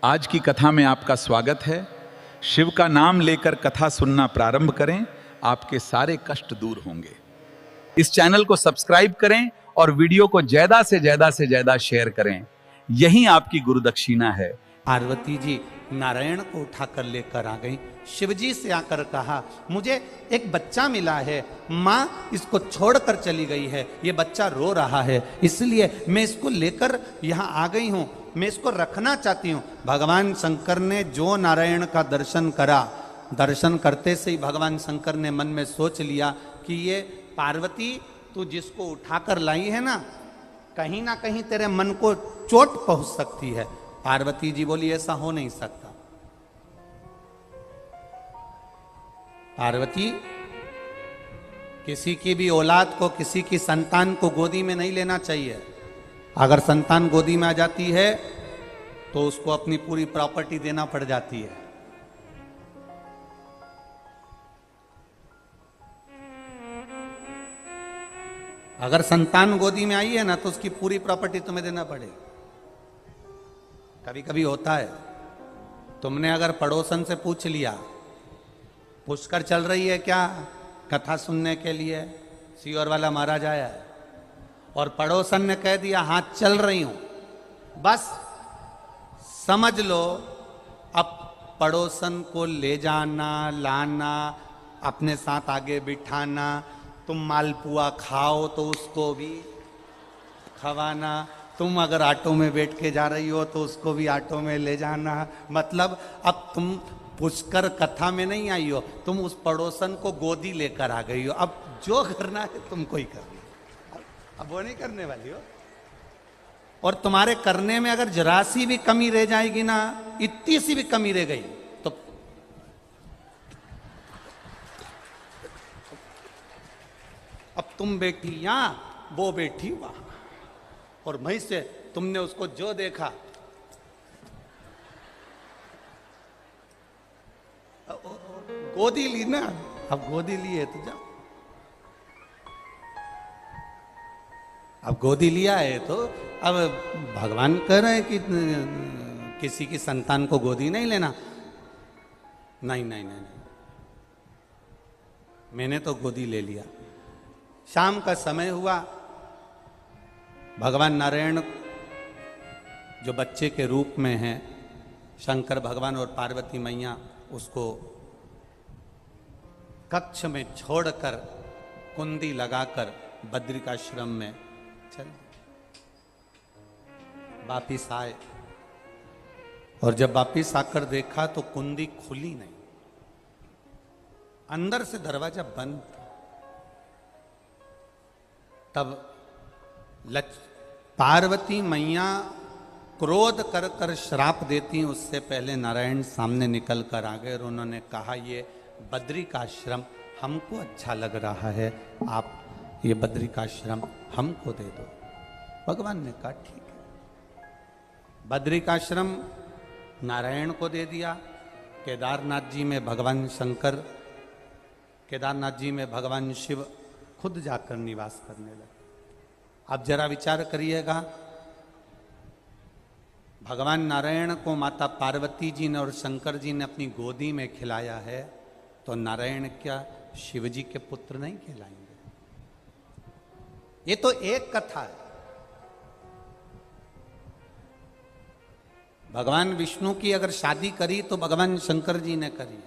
आज की कथा में आपका स्वागत है। शिव का नाम लेकर कथा सुनना प्रारंभ करें, आपके सारे कष्ट दूर होंगे। इस चैनल को सब्सक्राइब करें और वीडियो को ज्यादा से ज्यादा शेयर करें। यही आपकी गुरुदक्षिणा है। पार्वती जी नारायण को उठाकर लेकर आ गई। शिवजी से आकर कहा, मुझे एक बच्चा मिला है, माँ इसको छोड़कर चली गई है, ये बच्चा रो रहा है, इसलिए मैं इसको लेकर यहाँ आ गई हूँ, मैं इसको रखना चाहती हूँ। भगवान शंकर ने जो नारायण का दर्शन करा, दर्शन करते से ही भगवान शंकर ने मन में सोच लिया कि ये पार्वती तू जिसको उठाकर लाई है ना कहीं तेरे मन को चोट पहुंच सकती है। पार्वती जी बोली, ऐसा हो नहीं सकता। पार्वती, किसी की भी औलाद को, किसी की संतान को गोदी में नहीं लेना चाहिए। अगर संतान गोदी में आ जाती है तो उसको अपनी पूरी प्रॉपर्टी देना पड़ जाती है। अगर संतान गोदी में आई है ना तो उसकी पूरी प्रॉपर्टी तुम्हें देना पड़ेगा। कभी कभी होता है, तुमने अगर पड़ोसन से पूछ लिया, पुष्कर चल रही है क्या कथा सुनने के लिए, सीहोर वाला महाराज आया है, और पड़ोसन ने कह दिया हाँ चल रही हूं, बस समझ लो अब पड़ोसन को ले जाना, लाना, अपने साथ आगे बिठाना, तुम मालपुआ खाओ तो उसको भी खवाना, तुम अगर ऑटो में बैठ के जा रही हो तो उसको भी ऑटो में ले जाना। मतलब अब तुम पुष्कर कथा में नहीं आई हो, तुम उस पड़ोसन को गोदी लेकर आ गई हो। अब जो करना है तुमको ही करना, अब वो नहीं करने वाली हो। और तुम्हारे करने में अगर जरा सी भी कमी रह जाएगी ना, इतनी सी भी कमी रह गई तो अब तुम बैठी यहां, वो बैठी वहां, और वहीं से तुमने उसको जो देखा, गोदी ली ना, अब गोदी ली है तो जाओ, अब गोदी लिया है तो अब भगवान कह रहे हैं कि किसी की संतान को गोदी नहीं लेना। नहीं नहीं नहीं, नहीं। मैंने तो गोदी ले लिया। शाम का समय हुआ, भगवान नारायण जो बच्चे के रूप में हैं, शंकर भगवान और पार्वती मैया उसको कक्ष में छोड़कर कुंडी लगाकर बद्रिकाश्रम में चल वापिस आए। और जब वापिस आकर देखा तो कुंडी खुली नहीं, अंदर से दरवाजा बंद था। तब पार्वती मैया क्रोध कर कर श्राप देती, उससे पहले नारायण सामने निकल कर आ गए और उन्होंने कहा, ये बद्री का आश्रम हमको अच्छा लग रहा है, आप ये बद्री का आश्रम हमको दे दो। भगवान ने कहा ठीक है। बद्री का आश्रम नारायण को दे दिया। केदारनाथ जी में भगवान शंकर, केदारनाथ जी में भगवान शिव खुद जाकर निवास करने लगे। अब जरा विचार करिएगा, भगवान नारायण को माता पार्वती जी ने और शंकर जी ने अपनी गोदी में खिलाया है, तो नारायण क्या शिव जी के पुत्र नहीं कहलाएंगे? ये तो एक कथा है। भगवान विष्णु की अगर शादी करी तो भगवान शंकर जी ने करी।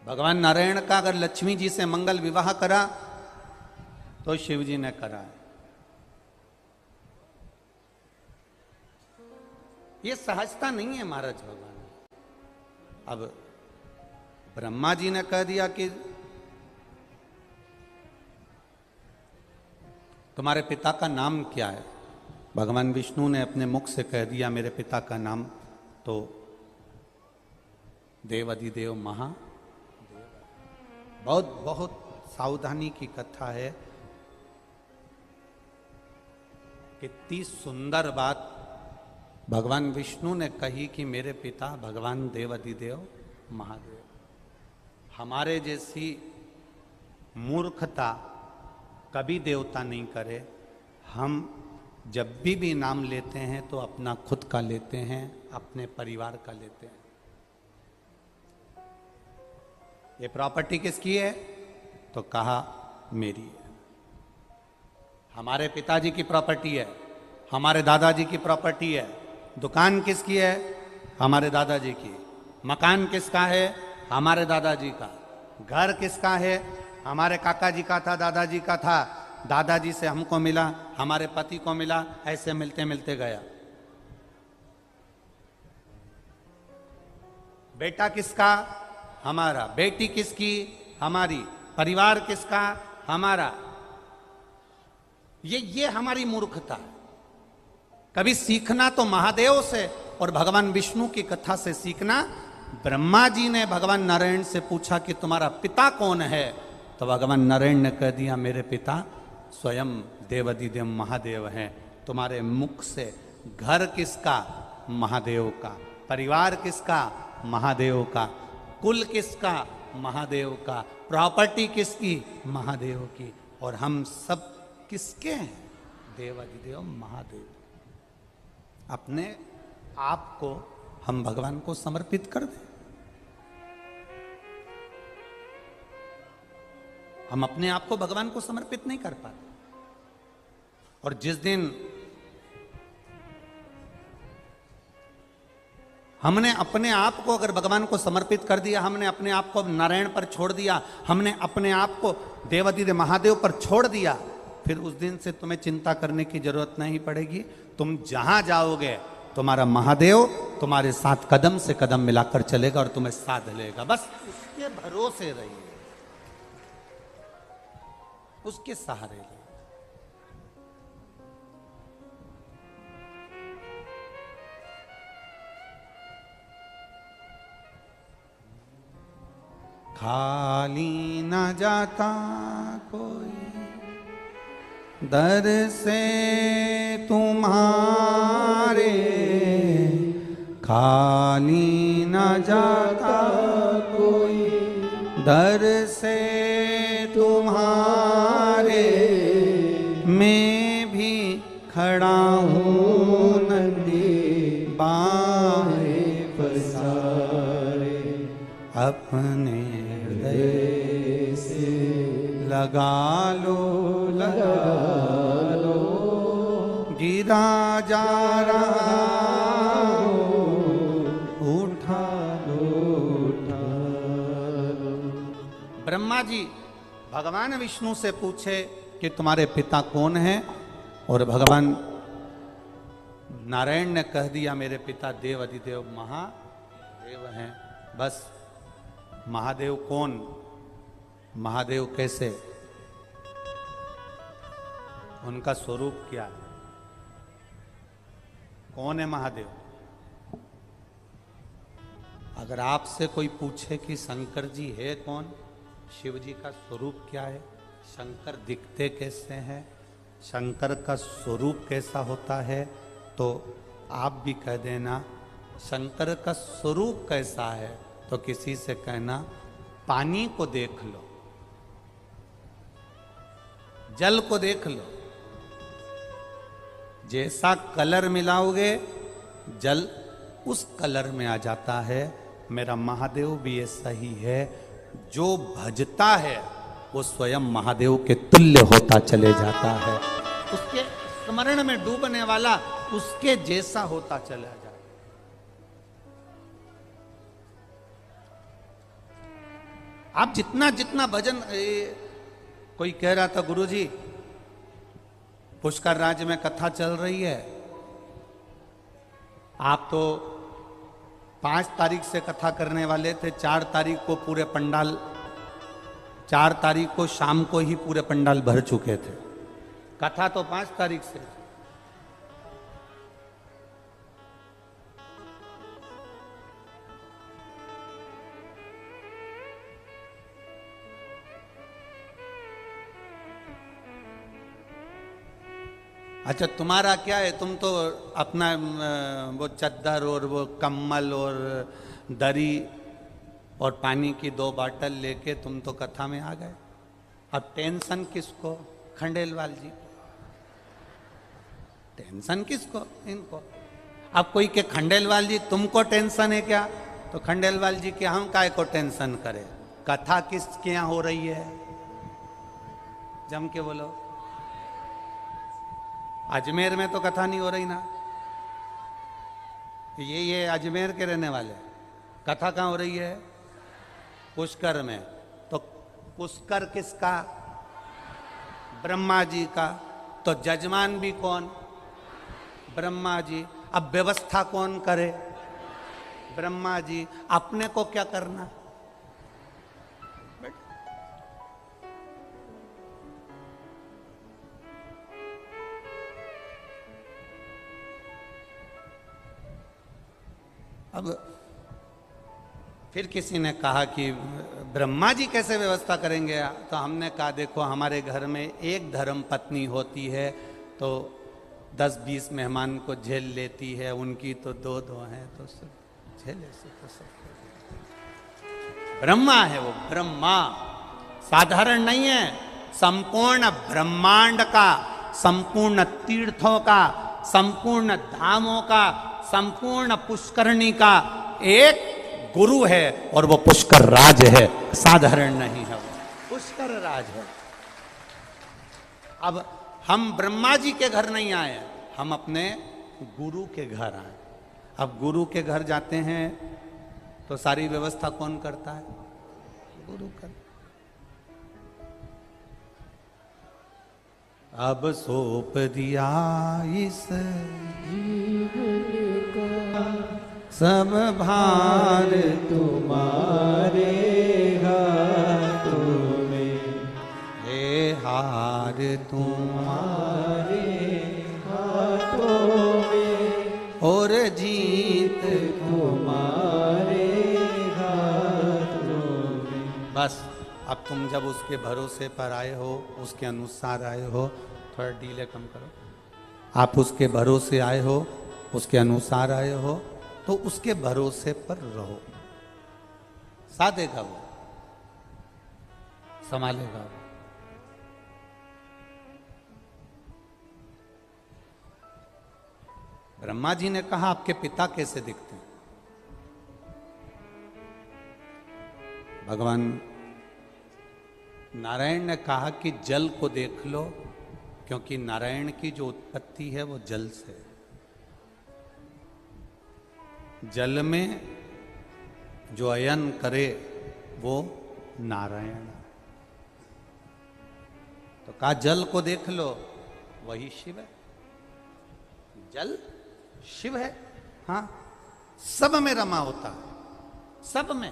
भगवान नारायण का अगर लक्ष्मी जी से मंगल विवाह करा तो शिव जी ने करा है। ये सहजता नहीं है महाराज भगवान। अब ब्रह्मा जी ने कह दिया कि तुम्हारे पिता का नाम क्या है, भगवान विष्णु ने अपने मुख से कह दिया मेरे पिता का नाम तो देवाधिदेव महा। बहुत बहुत सावधानी की कथा है। कितनी सुंदर बात भगवान विष्णु ने कही कि मेरे पिता भगवान देवाधिदेव महादेव। हमारे जैसी मूर्खता कभी देवता नहीं करे। हम जब भी नाम लेते हैं तो अपना खुद का लेते हैं, अपने परिवार का लेते हैं। ये प्रॉपर्टी किसकी है? तो कहा मेरी है। हमारे पिताजी की प्रॉपर्टी है, हमारे दादाजी की प्रॉपर्टी है। दुकान किसकी है? हमारे दादाजी की। मकान किसका है? हमारे दादाजी का। घर किसका है? हमारे काका जी का था, दादाजी का था, दादाजी से हमको मिला, हमारे पति को मिला, ऐसे मिलते मिलते गया। बेटा किसका? हमारा। बेटी किसकी? हमारी। परिवार किसका? हमारा। ये हमारी मूर्खता है। कभी सीखना तो महादेव से और भगवान विष्णु की कथा से सीखना। ब्रह्मा जी ने भगवान नारायण से पूछा कि तुम्हारा पिता कौन है, तो भगवान नारायण ने कह दिया मेरे पिता स्वयं देवाधिदेव महादेव हैं। तुम्हारे मुख से घर किसका? महादेव का। परिवार किसका? महादेव का। कुल किसका? महादेव का। प्रॉपर्टी किसकी? महादेव की। और हम सब किसके हैं? देवाधिदेव महादेव। अपने आप को हम भगवान को समर्पित कर दें। हम अपने आप को भगवान को समर्पित नहीं कर पाते। और जिस दिन हमने अपने आप को अगर भगवान को समर्पित कर दिया, हमने अपने आप को नारायण पर छोड़ दिया, हमने अपने आप को देवाधिदेव महादेव पर छोड़ दिया, फिर उस दिन से तुम्हें चिंता करने की जरूरत नहीं पड़ेगी। तुम जहां जाओगे तुम्हारा महादेव तुम्हारे साथ कदम से कदम मिलाकर चलेगा और तुम्हें साध लेगा। बस उसके भरोसे रहिए, उसके सहारे रहिए। खाली न जाता कोई दर से तुम्हारे, खाली न जाता कोई दर से तुम्हारे। मैं भी खड़ा हूँ नंदी बाहें पसारे, अपने हृदय से लगा लो, लगा लो, गिरा जा रहा उठा लो, उठा लो। ब्रह्मा जी भगवान विष्णु से पूछे कि तुम्हारे पिता कौन हैं, और भगवान नारायण ने कह दिया मेरे पिता देवाधिदेव महादेव हैं। बस महादेव कौन? महादेव कैसे? उनका स्वरूप क्या है? कौन है महादेव? अगर आपसे कोई पूछे कि शंकर जी है कौन, शिव जी का स्वरूप क्या है, शंकर दिखते कैसे हैं, शंकर का स्वरूप कैसा होता है, तो आप भी कह देना शंकर का स्वरूप कैसा है। तो किसी से कहना पानी को देख लो, जल को देख लो, जैसा कलर मिलाओगे जल उस कलर में आ जाता है। मेरा महादेव भी ऐसा ही है, जो भजता है वो स्वयं महादेव के तुल्य होता चले जाता है। उसके स्मरण में डूबने वाला उसके जैसा होता चला जाता है। आप जितना जितना भजन, कोई कह रहा था गुरुजी पुष्कर राज्य में कथा चल रही है, आप तो 5 तारीख से कथा करने वाले थे, 4 तारीख को पूरे पंडाल, 4 तारीख को शाम को ही पूरे पंडाल भर चुके थे। कथा तो 5 तारीख से। अच्छा तुम्हारा क्या है, तुम तो अपना वो चद्दर और वो कम्बल और दरी और पानी की 2 बाटल लेके तुम तो कथा में आ गए। अब टेंशन किसको? खंडेलवाल जी। टेंशन किसको, इनको। अब कोई के खंडेलवाल जी तुमको टेंशन है क्या, तो खंडेलवाल जी के हम काय को टेंशन करे, कथा किसके यहाँ हो रही है, जम के बोलो। अजमेर में तो कथा नहीं हो रही ना, ये अजमेर के रहने वाले, कथा कहाँ हो रही है, पुष्कर में। तो पुष्कर किसका, ब्रह्मा जी का, तो जजमान भी कौन, ब्रह्मा जी। अब व्यवस्था कौन करे, ब्रह्मा जी। अपने को क्या करना, अब फिर किसी ने कहा कि ब्रह्मा जी कैसे व्यवस्था करेंगे, तो हमने कहा देखो हमारे घर में एक धर्म पत्नी होती है तो 10-20 मेहमान को झेल लेती है, उनकी तो 2-2 हैं तो सब झेले से तो सब। ब्रह्मा है वो, ब्रह्मा साधारण नहीं है, संपूर्ण ब्रह्मांड का, संपूर्ण तीर्थों का, संपूर्ण धामों का, संपूर्ण पुष्करणी का एक गुरु है, और वो पुष्कर राज है, साधारण नहीं है, वो पुष्कर राज है। अब हम ब्रह्मा जी के घर नहीं आए, हम अपने गुरु के घर आए। अब गुरु के घर जाते हैं तो सारी व्यवस्था कौन करता है, गुरु कर। अब सौंप दिया इस जीवन का सब भार तुम्हारे हाथों में, हे हार तुम्हारे हाथों में, और जीत तुम्हारे हाथों में। बस अब तुम जब उसके भरोसे पर आए हो, उसके अनुसार आए हो, थोड़ा डीले कम करो, आप उसके भरोसे आए हो, उसके अनुसार आए हो, तो उसके भरोसे पर रहो, साधेगा वो, संभालेगा वो। ब्रह्मा जी ने कहा आपके पिता कैसे दिखते हैं, भगवान नारायण ने कहा कि जल को देख लो, क्योंकि नारायण की जो उत्पत्ति है वो जल से है। जल में जो अयन करे वो नारायण। तो कहा जल को देख लो, वही शिव है, जल शिव है। हाँ, सब में रमा होता है, सब में।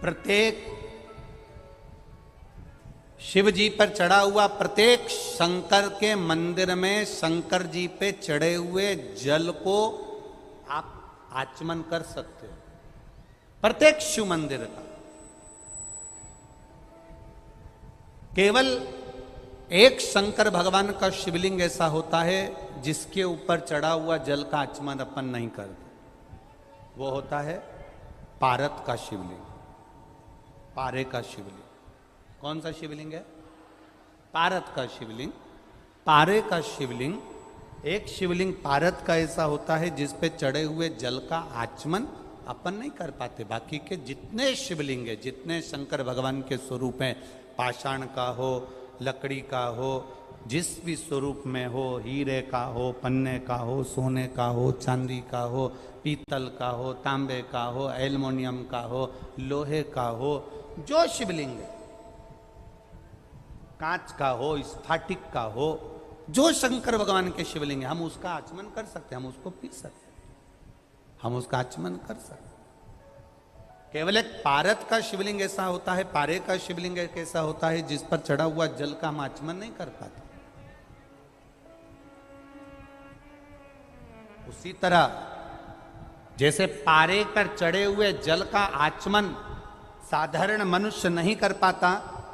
प्रत्येक शिव जी पर चढ़ा हुआ, प्रत्येक शंकर के मंदिर में शंकर जी पे चढ़े हुए जल को आप आचमन कर सकते हो, प्रत्येक शिव मंदिर का। केवल एक शंकर भगवान का शिवलिंग ऐसा होता है जिसके ऊपर चढ़ा हुआ जल का आचमन अपन नहीं करते, वो होता है पारत का शिवलिंग, पारे का शिवलिंग। कौन सा शिवलिंग है? पारत का शिवलिंग। पारे का शिवलिंग, एक शिवलिंग पारत का ऐसा होता है जिस पे चढ़े हुए जल का आचमन अपन नहीं कर पाते। बाकी के जितने शिवलिंग है, जितने शंकर भगवान के स्वरूप हैं, पाषाण का हो, लकड़ी का हो, जिस भी स्वरूप में हो, हीरे का हो, पन्ने का हो, सोने का हो, चांदी का हो, पीतल का हो, तांबे का हो, एल्युमिनियम का हो, लोहे का हो, जो शिवलिंग है, कांच का हो, स्फाटिक का हो, जो शंकर भगवान के शिवलिंग है, हम उसका आचमन कर सकते हैं, हम उसको पी सकते हैं, हम उसका आचमन कर सकते हैं। केवल एक पारत का शिवलिंग ऐसा होता है, पारे का शिवलिंग एक ऐसा होता है जिस पर चढ़ा हुआ जल का हम आचमन नहीं कर पाते। उसी तरह जैसे पारे पर चढ़े हुए जल का आचमन साधारण मनुष्य नहीं कर पाता,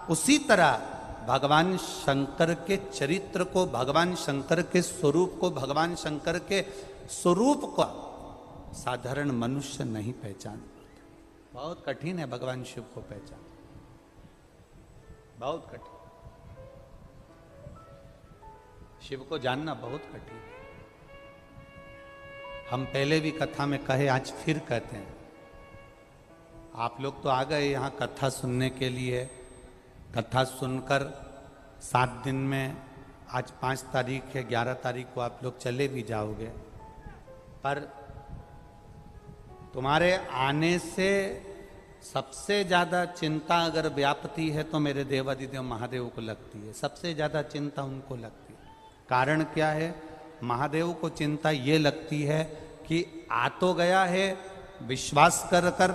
उसी तरह भगवान शंकर के चरित्र को, भगवान शंकर के स्वरूप को, भगवान शंकर के स्वरूप को साधारण मनुष्य नहीं पहचान पाते। बहुत कठिन है भगवान शिव को पहचान, बहुत कठिन। शिव को जानना बहुत कठिन है। हम पहले भी कथा में कहे, आज फिर कहते हैं। आप लोग तो आ गए यहाँ कथा सुनने के लिए। कथा सुनकर 7 दिन में, आज 5 तारीख है, 11 तारीख को आप लोग चले भी जाओगे। पर तुम्हारे आने से सबसे ज़्यादा चिंता अगर व्यापती है तो मेरे देवादिदेव महादेव को लगती है। सबसे ज़्यादा चिंता उनको लगती है। कारण क्या है? महादेव को चिंता ये लगती है कि आ तो गया है, विश्वास कर कर,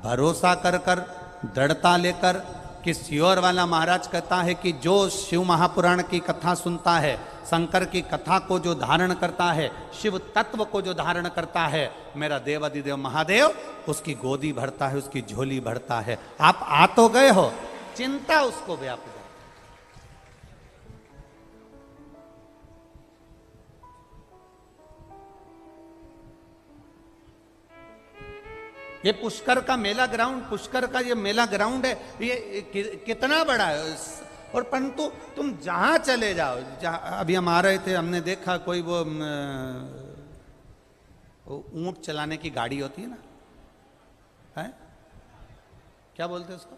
भरोसा कर कर, दृढ़ता लेकर। कि सियोर वाला महाराज कहता है कि जो शिव महापुराण की कथा सुनता है, शंकर की कथा को जो धारण करता है, शिव तत्व को जो धारण करता है, मेरा देवादिदेव महादेव उसकी गोदी भरता है, उसकी झोली भरता है। आप आ तो गए हो, चिंता उसको व्याप जाए। ये पुष्कर का मेला ग्राउंड, पुष्कर का ये मेला ग्राउंड है, ये कितना बड़ा है। और परंतु तुम जहां चले जाओ, जहां अभी हम आ रहे थे, हमने देखा कोई वो ऊंट चलाने की गाड़ी होती है ना, है क्या बोलते हैं उसको?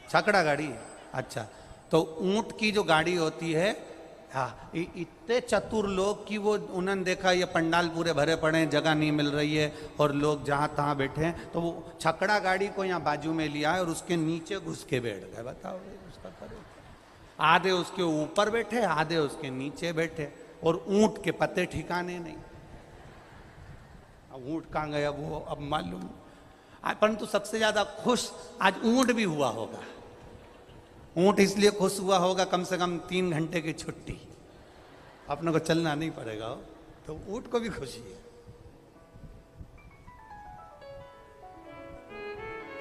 छकड़ा गाड़ी। अच्छा, तो ऊंट की जो गाड़ी होती है, हाँ, इतने चतुर लोग कि वो उन्होंने देखा ये पंडाल पूरे भरे पड़े हैं, जगह नहीं मिल रही है और लोग जहाँ तहाँ बैठे हैं, तो वो छकड़ा गाड़ी को यहाँ बाजू में लिया है और उसके नीचे घुस के बैठ गए। बताओ उसका करो। आधे उसके ऊपर बैठे, आधे उसके नीचे बैठे, और ऊंट के पत्ते ठिकाने नहीं। अब ऊंट कहाँ गया वो अब मालूम। परंतु सबसे ज्यादा खुश आज ऊंट भी हुआ होगा। ऊंट इसलिए खुश हुआ होगा, कम से कम 3 घंटे की छुट्टी, अपने को चलना नहीं पड़ेगा, तो ऊंट को भी खुशी है।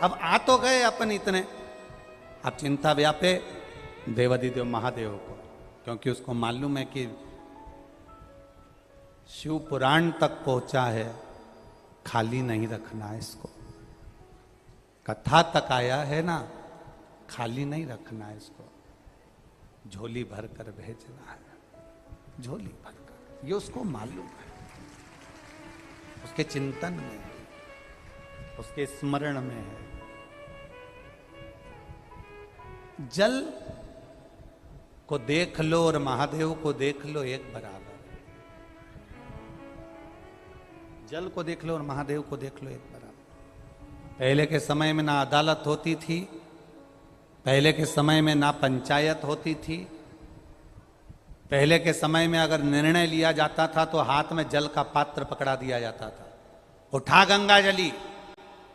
अब आ तो गए अपन इतने, अब चिंता व्यापे देवादिदेव महादेव को, क्योंकि उसको मालूम है कि शिव पुराण तक पहुंचा है, खाली नहीं रखना है इसको। कथा तक आया है ना, खाली नहीं रखना है इसको, झोली भर कर भेजना है, झोली भर कर। ये उसको मालूम है, उसके चिंतन में है, उसके स्मरण में है। जल को देख लो और महादेव को देख लो, एक बराबर है। जल को देख लो और महादेव को देख लो, एक बराबर। पहले के समय में ना अदालत होती थी, पहले के समय में ना पंचायत होती थी। पहले के समय में अगर निर्णय लिया जाता था तो हाथ में जल का पात्र पकड़ा दिया जाता था, उठा गंगा जली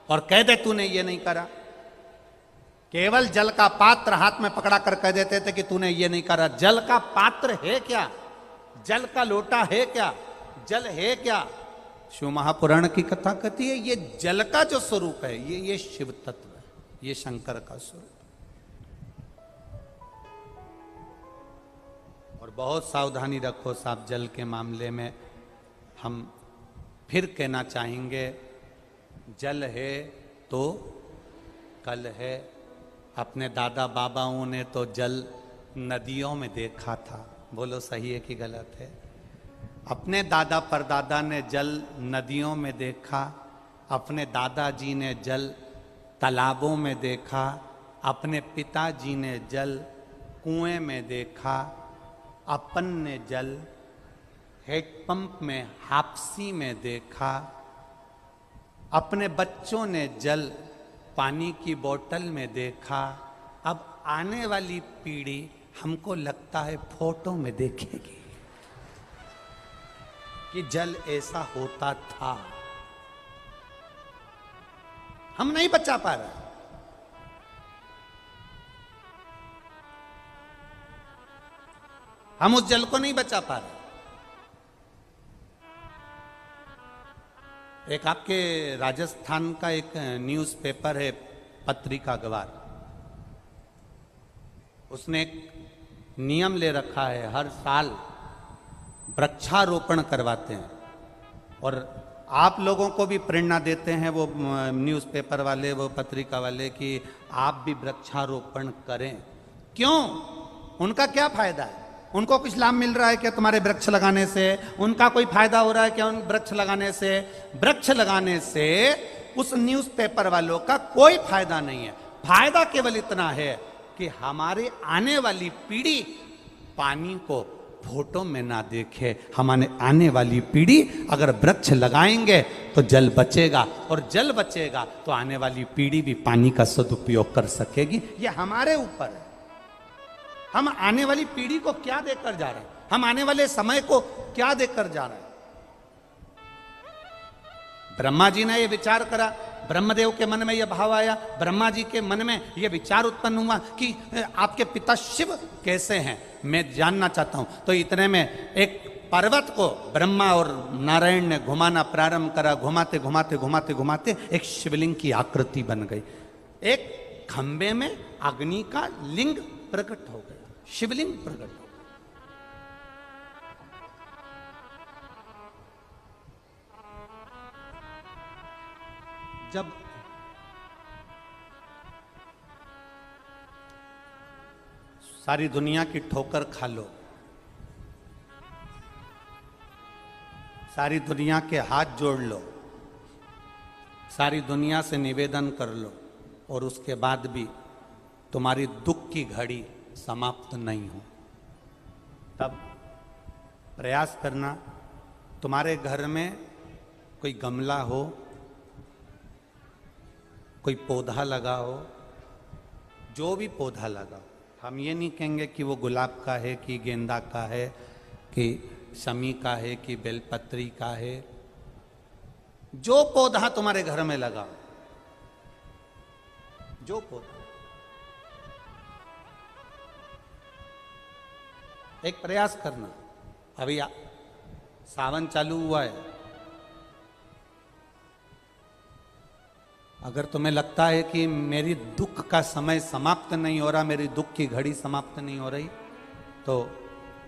और कह दे तूने ये नहीं करा। केवल जल का पात्र हाथ में पकड़ा कर कह देते थे कि तूने ये नहीं करा। जल का पात्र है क्या? जल का लोटा है क्या? जल है क्या? शिव महापुराण की कथा कहती है ये जल का जो स्वरूप है, ये शिव तत्व है, ये शंकर का स्वरूप। और बहुत सावधानी रखो साहब जल के मामले में। हम फिर कहना चाहेंगे, जल है तो कल है। अपने दादा बाबाओं ने तो जल नदियों में देखा था, बोलो सही है कि गलत है? अपने दादा परदादा ने जल नदियों में देखा, अपने दादाजी ने जल तालाबों में देखा, अपने पिताजी ने जल कुएं में देखा, अपन ने जल हेडपंप में हापसी में देखा, अपने बच्चों ने जल पानी की बोतल में देखा। अब आने वाली पीढ़ी हमको लगता है फोटो में देखेगी कि जल ऐसा होता था। हम नहीं बचा पा रहे। हम उस जल को नहीं बचा पा रहे। एक आपके राजस्थान का एक न्यूज़पेपर है, पत्रिका अखबार, उसने एक नियम ले रखा है, हर साल वृक्षारोपण करवाते हैं और आप लोगों को भी प्रेरणा देते हैं वो न्यूज़पेपर वाले, वो पत्रिका वाले, कि आप भी वृक्षारोपण करें। क्यों? उनका क्या फायदा है? उनको कुछ लाभ मिल रहा है क्या तुम्हारे वृक्ष लगाने से? उनका कोई फायदा हो रहा है क्या उन वृक्ष लगाने से? वृक्ष लगाने से उस न्यूज़पेपर वालों का कोई फायदा नहीं है। फायदा केवल इतना है कि हमारे आने वाली पीढ़ी पानी को फोटो में ना देखे। हमारे आने वाली पीढ़ी अगर वृक्ष लगाएंगे तो जल बचेगा, और जल बचेगा तो आने वाली पीढ़ी भी पानी का सदुपयोग कर सकेगी। ये हमारे ऊपर है। हम आने वाली पीढ़ी को क्या देकर जा रहे हैं? हम आने वाले समय को क्या देकर जा रहे हैं? ब्रह्मा जी ने यह विचार करा, ब्रह्मदेव के मन में यह भाव आया, ब्रह्मा जी के मन में यह विचार उत्पन्न हुआ कि आपके पिता शिव कैसे हैं, मैं जानना चाहता हूं। तो इतने में एक पर्वत को ब्रह्मा और नारायण ने घुमाना प्रारंभ करा। घुमाते घुमाते घुमाते घुमाते एक शिवलिंग की आकृति बन गई। एक खंबे में अग्नि का लिंग प्रकट हो गया, शिवलिंग प्रकट हो गया। जब सारी दुनिया की ठोकर खा लो, सारी दुनिया के हाथ जोड़ लो, सारी दुनिया से निवेदन कर लो, और उसके बाद भी तुम्हारी दुख की घड़ी समाप्त नहीं हो, तब प्रयास करना। तुम्हारे घर में कोई गमला हो, कोई पौधा लगा हो, जो भी पौधा लगा, हम ये नहीं कहेंगे कि वो गुलाब का है, कि गेंदा का है, कि शमी का है, कि बेलपत्री का है। जो पौधा तुम्हारे घर में लगा, जो पौधा, एक प्रयास करना। अभी सावन चालू हुआ है, अगर तुम्हें लगता है कि मेरी दुख का समय समाप्त नहीं हो रहा, मेरी दुख की घड़ी समाप्त नहीं हो रही, तो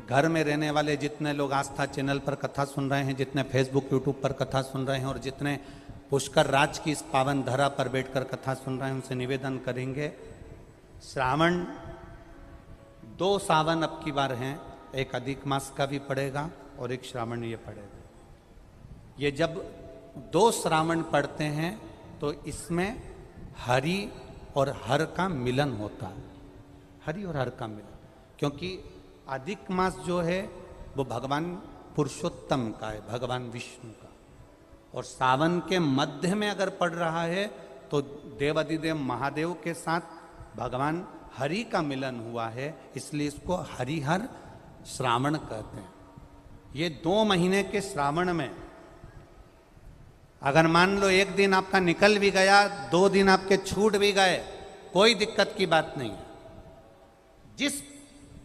घर में रहने वाले जितने लोग आस्था चैनल पर कथा सुन रहे हैं, जितने फेसबुक यूट्यूब पर कथा सुन रहे हैं, और जितने पुष्कर राज की इस पावन धरा पर बैठकर कथा सुन रहे हैं, उनसे निवेदन करेंगे, श्रावण 2 सावन अब की बार हैं, एक अधिक मास का भी पड़ेगा और एक श्रावण ये पड़ेगा। ये जब 2 श्रावण पड़ते हैं तो इसमें हरि और हर का मिलन होता है, हरि और हर का मिलन। क्योंकि अधिक मास जो है वो भगवान पुरुषोत्तम का है, भगवान विष्णु का, और सावन के मध्य में अगर पड़ रहा है तो देवाधिदेव महादेव के साथ भगवान हरि का मिलन हुआ है, इसलिए इसको हरिहर श्रावण कहते हैं। ये 2 महीने के श्रावण में अगर मान लो एक दिन आपका निकल भी गया, 2 दिन आपके छूट भी गए, कोई दिक्कत की बात नहीं है।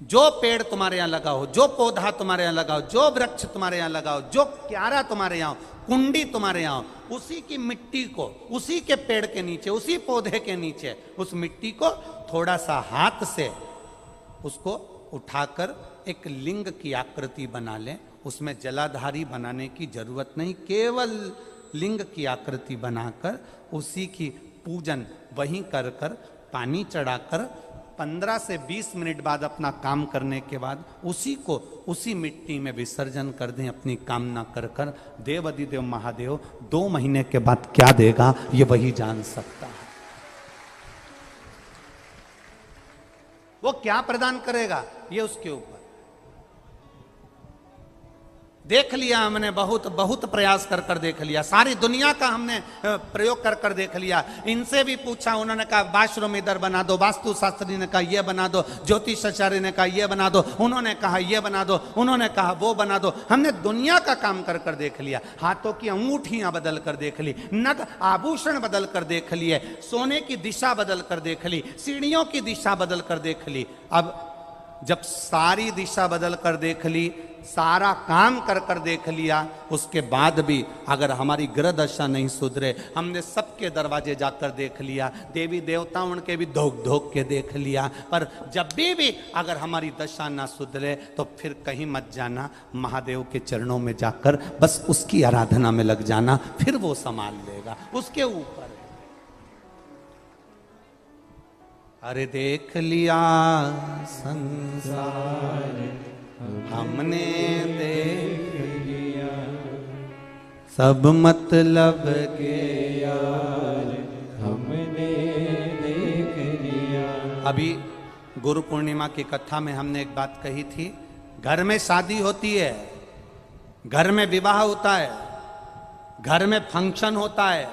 जो पेड़ तुम्हारे यहां लगा हो, जो पौधा तुम्हारे यहां लगा हो, जो वृक्ष तुम्हारे यहां लगा हो, जो क्यारा तुम्हारे यहां हो, कुंडी तुम्हारे यहां हो, उसी की मिट्टी को, उसी के पेड़ के नीचे, उसी पौधे के नीचे, उस मिट्टी को थोड़ा सा हाथ से उसको उठाकर एक लिंग की आकृति बना लें। उसमें जलाधारी बनाने की जरूरत नहीं, केवल लिंग की आकृति बनाकर उसी की पूजन वहीं कर कर, पानी चढ़ाकर 15 से 20 मिनट बाद अपना काम करने के बाद उसी को उसी मिट्टी में विसर्जन कर दें, अपनी कामना कर कर। देवाधिदेव महादेव 2 महीने के बाद क्या देगा ये वही जान सकता है। वो क्या प्रदान करेगा ये उसके ऊपर। देख लिया हमने, बहुत बहुत प्रयास कर कर देख लिया, सारी दुनिया का हमने प्रयोग कर कर देख लिया। इनसे भी पूछा, उन्होंने कहा वाशरूम इधर बना दो, वास्तु शास्त्री ने कहा ये बना दो, ज्योतिषाचार्य ने कहा ये बना दो, उन्होंने कहा ये बना दो, उन्होंने कहा वो बना दो। हमने दुनिया का काम कर कर देख लिया, हाथों की अंगूठियां बदल कर देख ली, नग आभूषण बदल कर देख लिए, सोने की दिशा बदल कर देख ली, सीढ़ियों की दिशा बदल कर देख ली। अब जब सारी दिशा बदल कर देख ली, सारा काम कर कर देख लिया, उसके बाद भी अगर हमारी ग्रह दशा नहीं सुधरे, हमने सबके दरवाजे जाकर देख लिया, देवी देवता उनके भी धोख धोख के देख लिया, पर जब भी अगर हमारी दशा ना सुधरे तो फिर कहीं मत जाना, महादेव के चरणों में जाकर बस उसकी आराधना में लग जाना, फिर वो संभाल लेगा। उसके ऊपर अरे देख लिया संसार हमने, देख लिया सब मतलब के यार हमने देख लिया। अभी गुरु पूर्णिमा की कथा में हमने एक बात कही थी, घर में शादी होती है, घर में विवाह होता है, घर में फंक्शन होता है,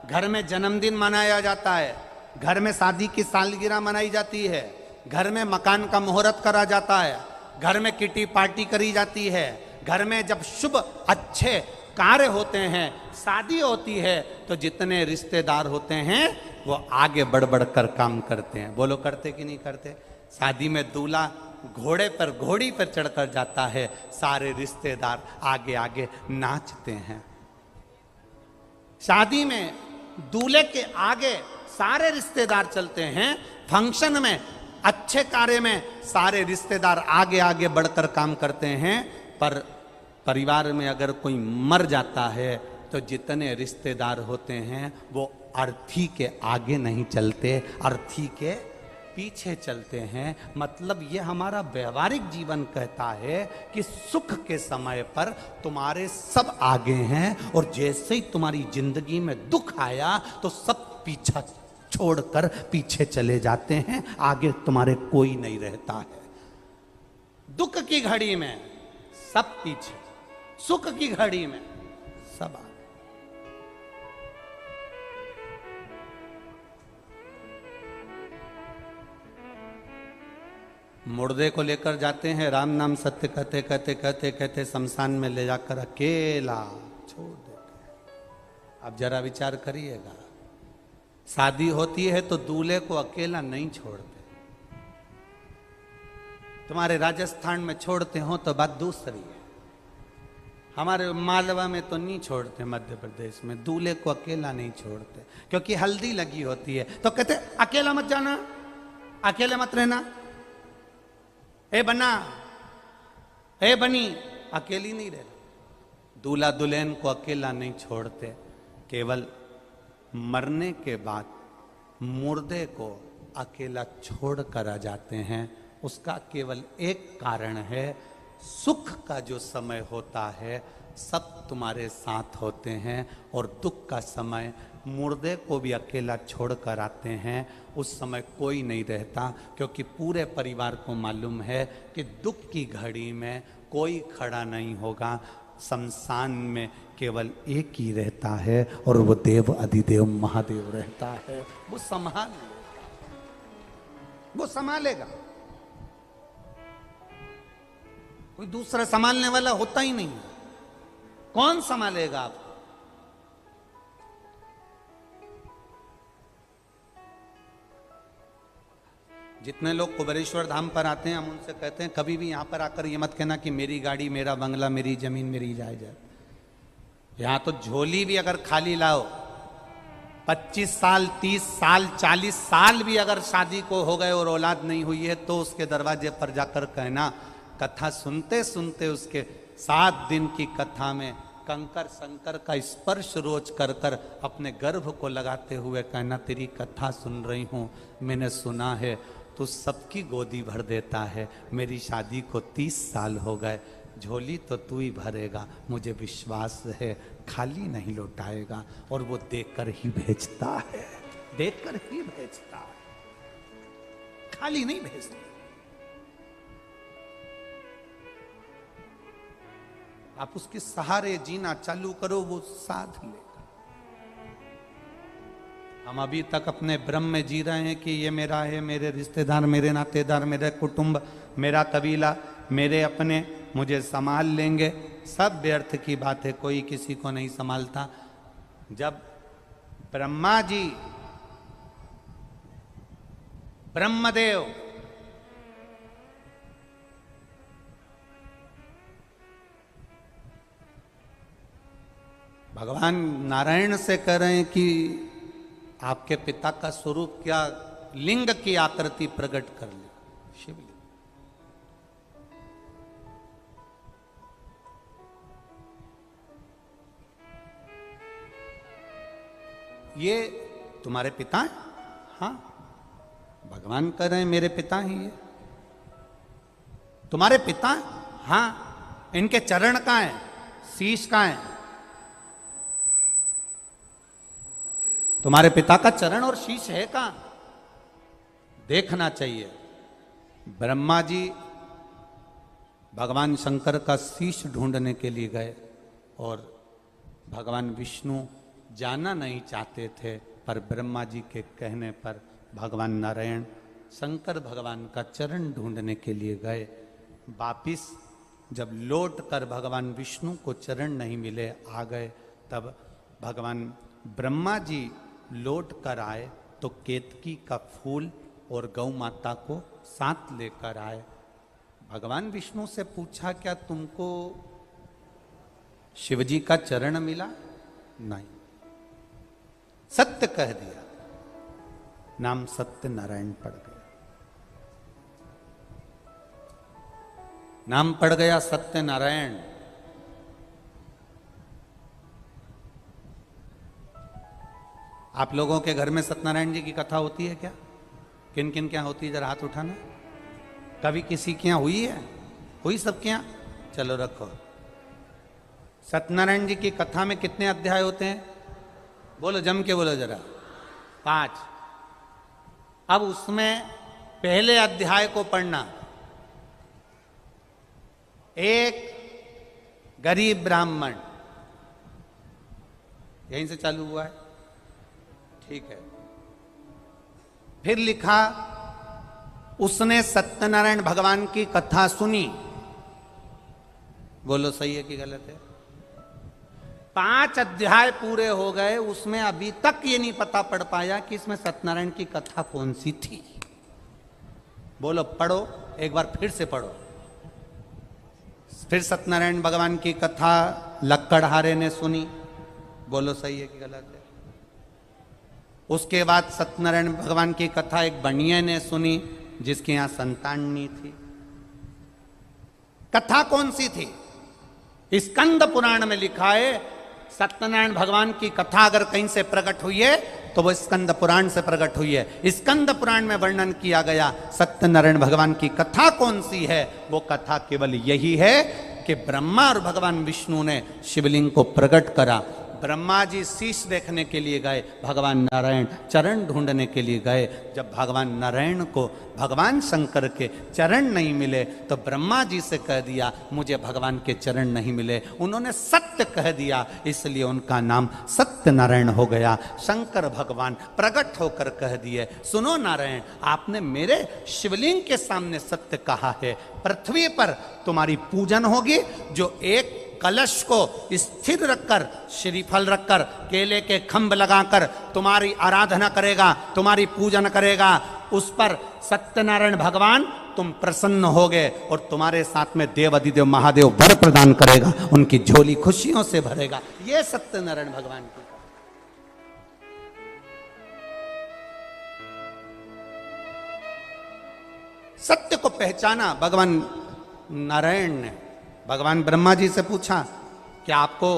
घर में जन्मदिन मनाया जाता है, घर में शादी की सालगिरह मनाई जाती है, घर में मकान का मुहूर्त करा जाता है, घर में किटी पार्टी करी जाती है, घर में जब शुभ अच्छे कार्य होते हैं, शादी होती है, तो जितने रिश्तेदार होते हैं वो आगे बढ़ बढ़ कर काम करते हैं। बोलो करते कि नहीं करते? शादी में दूल्हा घोड़े पर घोड़ी पर चढ़कर जाता है, सारे रिश्तेदार आगे आगे नाचते हैं। शादी में दूल्हे के आगे सारे रिश्तेदार चलते हैं, फंक्शन में अच्छे कार्य में सारे रिश्तेदार आगे आगे बढ़कर काम करते हैं, पर परिवार में अगर कोई मर जाता है तो जितने रिश्तेदार होते हैं वो अर्थी के आगे नहीं चलते, अर्थी के पीछे चलते हैं। मतलब ये हमारा व्यवहारिक जीवन कहता है कि सुख के समय पर तुम्हारे सब आगे हैं, और जैसे ही तुम्हारी जिंदगी में दुख आया तो सब पीछा छोड़कर पीछे चले जाते हैं, आगे तुम्हारे कोई नहीं रहता है। दुख की घड़ी में सब पीछे, सुख की घड़ी में सब आगे। मुर्दे को लेकर जाते हैं, राम नाम सत्य कहते कहते कहते कहते शमशान में ले जाकर अकेला छोड़ देते हैं। अब जरा विचार करिएगा, शादी होती है तो दूल्हे को अकेला नहीं छोड़ते, तुम्हारे राजस्थान में छोड़ते हो तो बात दूसरी है, हमारे मालवा में तो नहीं छोड़ते, मध्य प्रदेश में दूल्हे को अकेला नहीं छोड़ते, क्योंकि हल्दी लगी होती है तो कहते अकेला मत जाना, अकेले मत रहना, ए बना ए बनी, अकेली नहीं रहना। दूल्हा दुल्हन को अकेला नहीं छोड़ते, केवल मरने के बाद मुर्दे को अकेला छोड़ कर आ जाते हैं। उसका केवल एक कारण है, सुख का जो समय होता है सब तुम्हारे साथ होते हैं, और दुख का समय मुर्दे को भी अकेला छोड़ कर आते हैं, उस समय कोई नहीं रहता, क्योंकि पूरे परिवार को मालूम है कि दुख की घड़ी में कोई खड़ा नहीं होगा। शमशान में केवल एक ही रहता है, और वो देव अधिदेव महादेव रहता है, वो संभाल लेगा, वो संभालेगा, कोई दूसरा संभालने वाला होता ही नहीं है। कौन संभालेगा आपको? जितने लोग कुबेरेश्वर धाम पर आते हैं, हम उनसे कहते हैं कभी भी यहां पर आकर ये मत कहना कि मेरी गाड़ी, मेरा बंगला, मेरी जमीन, मेरी जायदाद। यहां तो झोली भी अगर खाली लाओ, 25 साल 30 साल 40 साल भी अगर शादी को हो गए और औलाद नहीं हुई है, तो उसके दरवाजे पर जाकर कहना, कथा सुनते सुनते उसके 7 दिन की कथा में कंकर शंकर का स्पर्श रोज कर कर अपने गर्भ को लगाते हुए कहना, तेरी कथा सुन रही हूं, मैंने सुना है तू सबकी गोदी भर देता है, मेरी शादी को 30 साल हो गए, झोली तो तू ही भरेगा, मुझे विश्वास है खाली नहीं लौटाएगा। और वो देकर ही भेजता है, देकर ही भेजता है, खाली नहीं भेजता। आप उसके सहारे जीना चालू करो, वो साथ लेगा। हम अभी तक अपने भ्रम में जी रहे हैं कि ये मेरा है, मेरे रिश्तेदार, मेरे नातेदार, मेरे कुटुंब, मेरा कबीला, मेरे अपने मुझे संभाल लेंगे। सब व्यर्थ की बात है, कोई किसी को नहीं संभालता। जब ब्रह्मा जी, ब्रह्मदेव भगवान नारायण से कह रहे हैं कि आपके पिता का स्वरूप क्या, लिंग की आकृति प्रकट कर ले, शिवलिंग। ये तुम्हारे पिता हैं? हाँ, भगवान कह रहे हैं मेरे पिता हैं ये। तुम्हारे पिता? हाँ। इनके चरण कहां हैं, शीश कहां है? तुम्हारे पिता का चरण और शीश है कहां? देखना चाहिए। ब्रह्मा जी भगवान शंकर का शीश ढूंढने के लिए गए और भगवान विष्णु जाना नहीं चाहते थे, पर ब्रह्मा जी के कहने पर भगवान नारायण शंकर भगवान का चरण ढूंढने के लिए गए। वापिस जब लौट कर भगवान विष्णु को चरण नहीं मिले, आ गए, तब भगवान ब्रह्मा जी लौट कर आए तो केतकी का फूल और गौ माता को साथ लेकर आए। भगवान विष्णु से पूछा, क्या तुमको शिवजी का चरण मिला? नहीं। सत्य कह दिया, नाम सत्य नारायण पड़ गया। नाम पड़ गया सत्य नारायण। आप लोगों के घर में सत्यनारायण जी की कथा होती है क्या? किन किन क्या होती है, जरा हाथ उठाना। कभी किसी के यहाँ हुई है? हुई सबके यहाँ? चलो रखो। सत्यनारायण जी की कथा में कितने अध्याय होते हैं? बोलो, जम के बोलो जरा। 5। अब उसमें पहले अध्याय को पढ़ना। एक गरीब ब्राह्मण, यहीं से चालू हुआ है, ठीक है। फिर लिखा, उसने सत्यनारायण भगवान की कथा सुनी। बोलो सही है कि गलत है? 5 अध्याय पूरे हो गए, उसमें अभी तक ये नहीं पता पड़ पाया कि इसमें सत्यनारायण की कथा कौन सी थी। बोलो, पढ़ो एक बार, फिर से पढ़ो। फिर सत्यनारायण भगवान की कथा लक्कड़हारे ने सुनी। बोलो सही है कि गलत है? उसके बाद सत्यनारायण भगवान की कथा एक बनिया ने सुनी जिसके यहां संतान नहीं थी। कथा कौन सी थी? स्कंद पुराण में लिखा है, सत्यनारायण भगवान की कथा अगर कहीं से प्रकट हुई है तो वो स्कंद पुराण से प्रकट हुई है। स्कंद पुराण में वर्णन किया गया सत्यनारायण भगवान की कथा कौन सी है? वो कथा केवल यही है कि ब्रह्मा और भगवान विष्णु ने शिवलिंग को प्रकट करा। ब्रह्मा जी शीश देखने के लिए गए, भगवान नारायण चरण ढूंढने के लिए गए। जब भगवान नारायण को भगवान शंकर के चरण नहीं मिले तो ब्रह्मा जी से कह दिया, मुझे भगवान के चरण नहीं मिले। उन्होंने सत्य कह दिया, इसलिए उनका नाम सत्य नारायण हो गया। शंकर भगवान प्रकट होकर कह दिए, सुनो नारायण, आपने मेरे शिवलिंग के सामने सत्य कहा है। पृथ्वी पर तुम्हारी पूजन होगी, जो एक कलश को स्थिर रखकर, श्रीफल रखकर, केले के खंभ लगाकर तुम्हारी आराधना करेगा, तुम्हारी पूजन करेगा, उस पर सत्यनारायण भगवान तुम प्रसन्न होगे और तुम्हारे साथ में देव अधिदेव महादेव वर प्रदान करेगा, उनकी झोली खुशियों से भरेगा। ये सत्यनारायण भगवान की सत्य को पहचाना भगवान नारायण ने। भगवान ब्रह्मा जी से पूछा, क्या आपको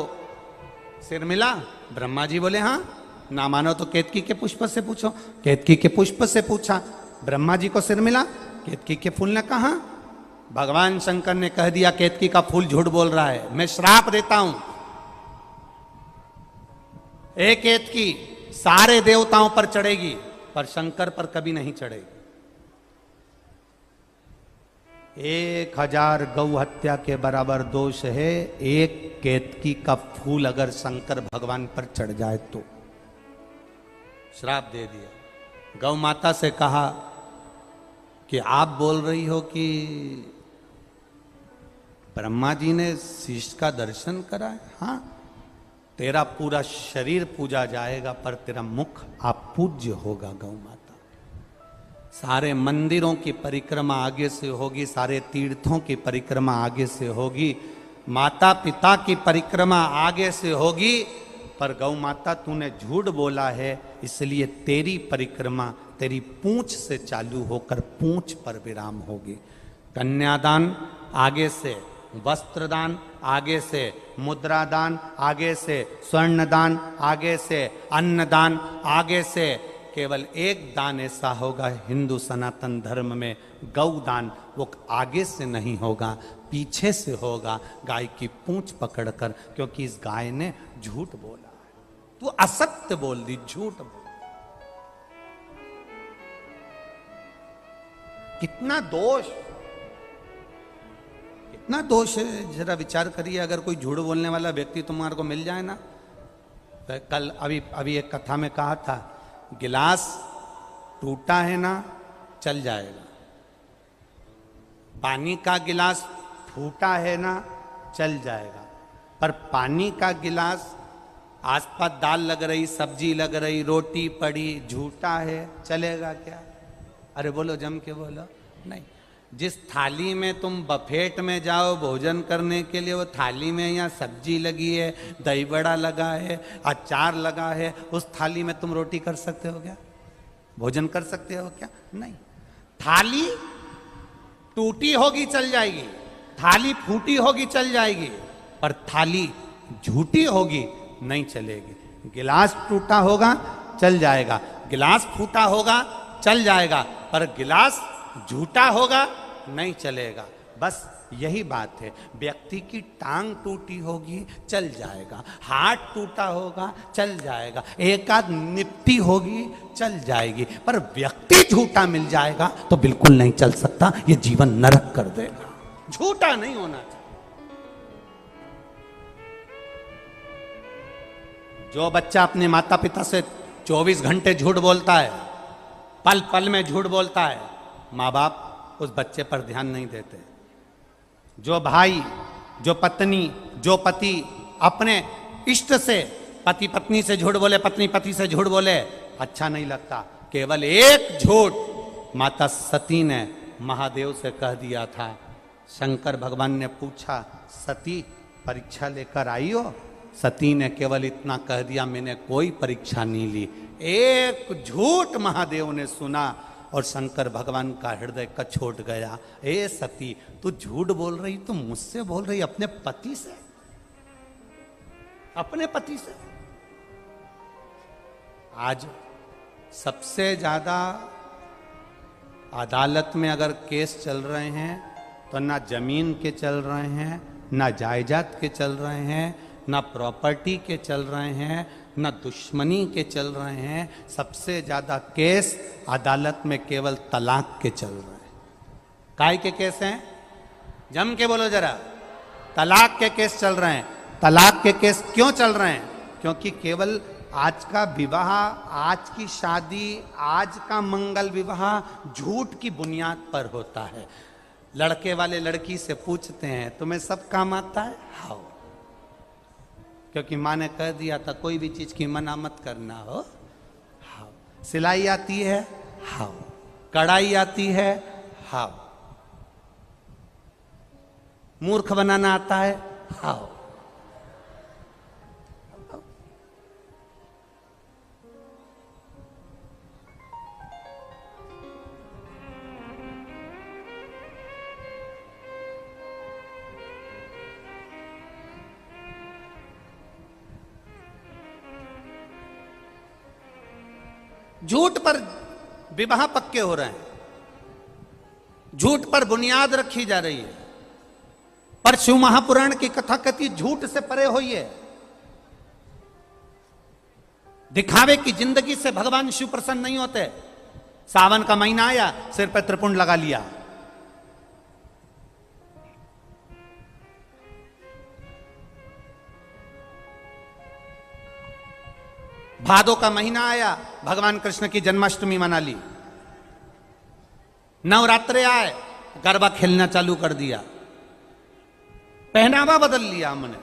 सिर मिला? ब्रह्मा जी बोले हाँ। ना मानो तो केतकी के पुष्प से पूछो। केतकी के पुष्प से पूछा, ब्रह्मा जी को सिर मिला? केतकी के फूल ने कहा। भगवान शंकर ने कह दिया, केतकी का फूल झूठ बोल रहा है, मैं श्राप देता हूं। एक केतकी सारे देवताओं पर चढ़ेगी पर शंकर पर कभी नहीं चढ़ेगी। 1000 गौ हत्या के बराबर दोष है एक केतकी का फूल अगर शंकर भगवान पर चढ़ जाए तो। श्राप दे दिया। गौ माता से कहा कि आप बोल रही हो कि ब्रह्मा जी ने शीश का दर्शन करा है? हाँ, तेरा पूरा शरीर पूजा जाएगा पर तेरा मुख अपूज्य होगा। गौ माता, सारे मंदिरों की परिक्रमा आगे से होगी, सारे तीर्थों की परिक्रमा आगे से होगी, माता पिता की परिक्रमा आगे से होगी, पर गौ माता तूने झूठ बोला है, इसलिए तेरी परिक्रमा तेरी पूंछ से चालू होकर पूंछ पर विराम होगी। कन्यादान आगे से, वस्त्रदान आगे से, मुद्रादान आगे से, स्वर्णदान आगे से, अन्नदान आगे से। केवल एक दान ऐसा होगा हिंदू सनातन धर्म में, गौदान, वो आगे से नहीं होगा, पीछे से होगा, गाय की पूंछ पकड़कर, क्योंकि इस गाय ने झूठ बोला है। तू असत्य बोल दी, झूठ बोल। कितना दोष, कितना दोष है, जरा विचार करिए। अगर कोई झूठ बोलने वाला व्यक्ति तुम्हारे को मिल जाए ना, तो कल अभी एक कथा में कहा था, गिलास टूटा है ना चल जाएगा, पानी का गिलास फूटा है ना चल जाएगा, पर पानी का गिलास आसपास दाल लग रही, सब्जी लग रही, रोटी पड़ी, झूठा है, चलेगा क्या? अरे बोलो, जम के बोलो। नहीं। जिस थाली में तुम बफेट में जाओ भोजन करने के लिए, वो थाली में यहाँ सब्जी लगी है, दही बड़ा लगा है, अचार लगा है, उस थाली में तुम रोटी कर सकते हो क्या? भोजन कर सकते हो क्या? नहीं। थाली टूटी होगी चल जाएगी, थाली फूटी होगी चल जाएगी, पर थाली झूठी होगी नहीं चलेगी। गिलास टूटा होगा चल जाएगा, गिलास फूटा होगा चल जाएगा, पर गिलास झूठा होगा नहीं चलेगा। बस यही बात है। व्यक्ति की टांग टूटी होगी चल जाएगा, हाथ टूटा होगा चल जाएगा, एक आध निपटी होगी चल जाएगी, पर व्यक्ति झूठा मिल जाएगा तो बिल्कुल नहीं चल सकता, ये जीवन नरक कर देगा। झूठा नहीं होना चाहिए। जो बच्चा अपने माता पिता से 24 घंटे झूठ बोलता है, पल पल में झूठ बोलता है, माँ बाप उस बच्चे पर ध्यान नहीं देते। जो भाई, जो पत्नी, जो पति अपने इष्ट से, पति पत्नी से झूठ बोले, पत्नी पति से झूठ बोले, अच्छा नहीं लगता। केवल एक झूठ माता सती ने महादेव से कह दिया था। शंकर भगवान ने पूछा, सती परीक्षा लेकर आई हो? सती ने केवल इतना कह दिया, मैंने कोई परीक्षा नहीं ली। एक झूठ महादेव ने सुना और शंकर भगवान का हृदय कछोट गया। ए सती, तू झूठ बोल रही, तू मुझसे बोल रही, अपने पति से, अपने पति से। आज सबसे ज्यादा अदालत में अगर केस चल रहे हैं तो ना जमीन के चल रहे हैं, ना जायदाद के चल रहे हैं, ना प्रॉपर्टी के चल रहे हैं, ना दुश्मनी के चल रहे हैं। सबसे ज्यादा केस अदालत में केवल तलाक के चल रहे हैं। काय के केस हैं? जम के बोलो जरा। तलाक के केस चल रहे हैं। तलाक के केस क्यों चल रहे हैं? क्योंकि केवल आज का विवाह, आज की शादी, आज का मंगल विवाह झूठ की बुनियाद पर होता है। लड़के वाले लड़की से पूछते हैं, तुम्हें सब काम आता है? हाँ। क्योंकि माँ ने कह दिया था कोई भी चीज की मना मत करना हो। हाँ। सिलाई आती है? हाँ। कढ़ाई आती है? हाँ। मूर्ख बनाना आता है? हाँ। झूठ पर विवाह पक्के हो रहे हैं, झूठ पर बुनियाद रखी जा रही है। पर शिव महापुराण की कथा कहती झूठ से परे होइए। दिखावे की जिंदगी से भगवान शिव प्रसन्न नहीं होते। सावन का महीना आया, सिर पर त्रिपुंड लगा लिया, भादों का महीना आया, भगवान कृष्ण की जन्माष्टमी मना ली। नवरात्रे आए, गरबा खेलना चालू कर दिया, पहनावा बदल लिया हमने।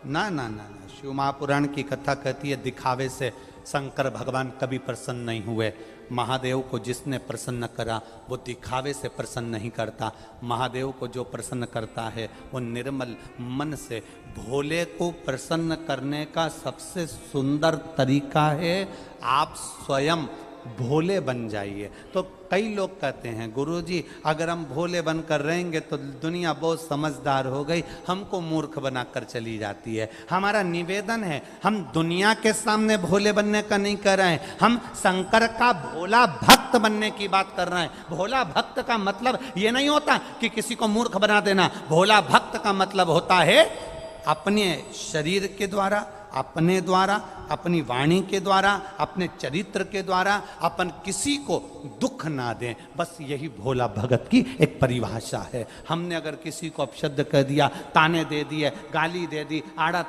ना ना ना ना, शिव महापुराण की कथा कहती है दिखावे से शंकर भगवान कभी प्रसन्न नहीं हुए। महादेव को जिसने प्रसन्न करा वो दिखावे से प्रसन्न नहीं करता। महादेव को जो प्रसन्न करता है वो निर्मल मन से। भोले को प्रसन्न करने का सबसे सुंदर तरीका है आप स्वयं भोले बन जाइए। तो कई लोग कहते हैं गुरुजी अगर हम भोले बनकर रहेंगे तो दुनिया बहुत समझदार हो गई, हमको मूर्ख बनाकर चली जाती है। हमारा निवेदन है हम दुनिया के सामने भोले बनने का नहीं कर रहे हैं, हम शंकर का भोला भक्त बनने की बात कर रहे हैं। भोला भक्त का मतलब ये नहीं होता कि किसी को मूर्ख बना देना। भोला भक्त का मतलब होता है अपने शरीर के द्वारा, अपने द्वारा, अपनी वाणी के द्वारा, अपने चरित्र के द्वारा अपन किसी को दुख ना दें। बस यही भोला भगत की एक परिभाषा है। हमने अगर किसी को अपशब्द कह दिया, ताने दे दिए, गाली दे दी, आड़ा